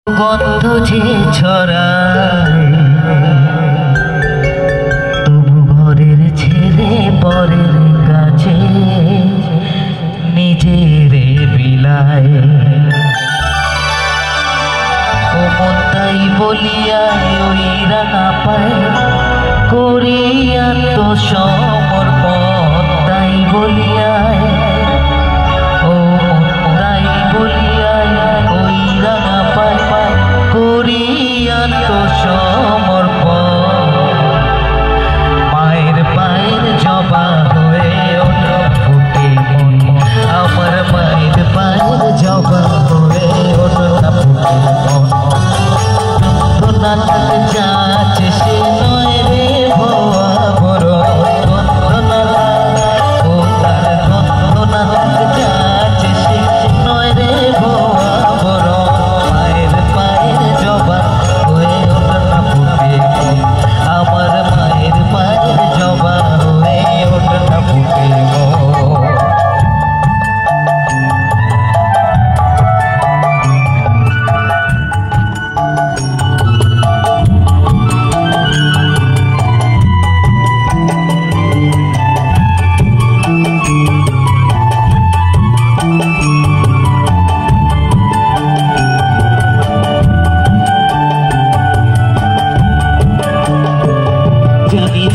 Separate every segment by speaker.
Speaker 1: গন্ধ যে ছড়ায় তবু ঘরের ছেলে পরের কাছে নিজেরে বিলায়। ও মন তাই বলিয়া ওই রাঙা পায় করিয়া তো সমর্পণ তাই বলিয়ায়। ও মন তাই বলিয়ায় ওই রাঙা পায় করিয়া তো সমর্পণ। মায়ের পায়ের জবা হয়ে ওঠো ফুটে মন, আমার মায়ের পায়ের জবা হয়ে ওঠো না ফুটে মন। না থাকে যাচ্ছে সে নয় রে ভোয়া বড় গন্ধনা, ও তার গন্ধনা থাকে যাচ্ছে সে নয় রে ভোয়া বড়। মায়ের পায়ের জবা হয়ে ওঠো না ফুটে মন, আমার মায়ের পায়ের জবা হয়ে ওঠো না ফুটে মন।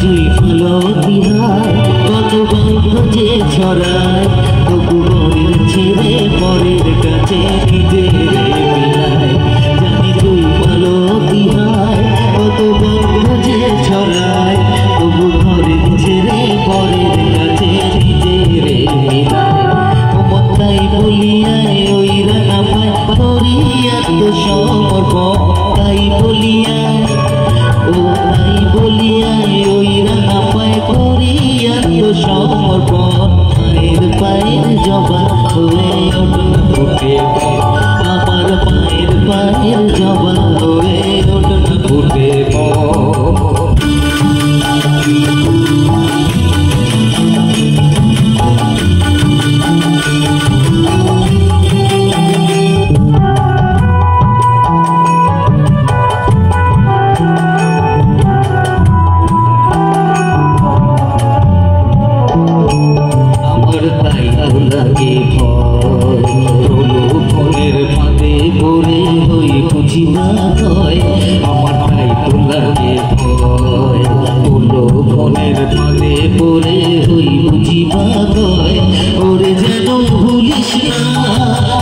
Speaker 1: তুই ভালো দিহায় কত গন্ধ যে ছড়ায় তবু ঘরের ছেড়ে পরের কাছে নিজেরে বিলায়। জানি তুই ভালো দিহায় কত গন্ধ যে ছড়ায় তবু ঘরের ছেড়ে পরের কাছে নিজেরে বিলায়। ও মন তাই বলিয়ায় ওই রাঙা পায় করিয়া তো সমর্পণ তাই বলিয়ায়। ও তাই বলিয়ায় ওই রাঙা পায় করিয়া তো সমর্পণ। মায়ের পায়ের জবা হয়ে ওঠো না ফুটে মন, আমার মায়ের পায়ের জবা হয়ে ওঠো না ফুটে মন। লাগে ভয় প্রলোভনের ফাঁদে পড়ে হই বুঝি না ভয়। আমার তাই তো লাগে ভয় প্রলোভনের ফাঁদে পড়ে হই বুঝি না ভয়। ওরে যেন ভুলিস না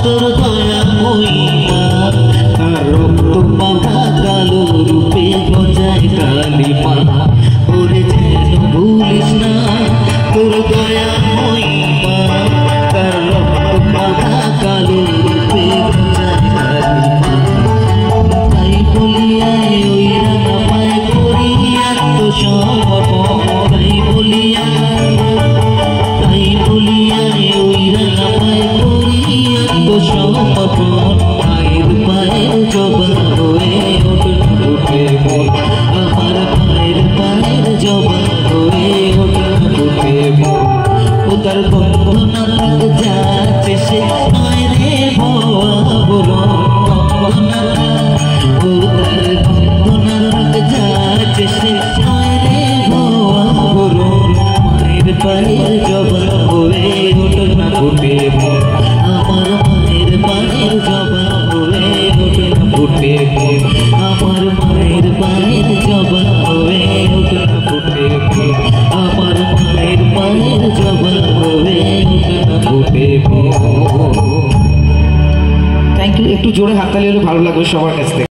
Speaker 1: তোর দয়া মহিমা, তার রক্ত মাখা কালো রূপে গজায় কালিমা। ওরে যেন ভুলিস না তোর দয়া মহিমা, তার রক্ত মাখা কালো রূপে গজায় কালিমা। তাই বলিয়ায় ওই রাঙা পায় করিয়া তো সমর্পণ তাই বলিয়ায়। তাই বলিয়ায় ওই রাঙা পায় করিয়া তো সমর্পণ। মায়ের পায়ের জবা হয়ে ওঠো না ফুটে মন, আমার মায়ের পায়ের জবা হয়ে ওঠো না ফুটে মন। ও তার গন্ধনা থাকে যাচ্ছে সে নয় রে ভোয়া বড় গন্ধনা, ও তার গন্ধনা থাকে যাচ্ছে সে নয় রে ভোয়া বড়। মায়ের পায়ের জবা হয়ে ওঠো না ফুটে মন, আমার মায়ের পায়ের জবা হয়ে ওঠো না ফুটে মন, আমার মায়ের পায়ের জবা হয়ে ওঠো না ফুটে মন, আমার মায়ের পায়ের জবা হয়ে ওঠো না ফুটে মন।
Speaker 2: Thank you. একটু জোরে হাততালি হলে ভালো লাগবে সবার কাছ থেকে।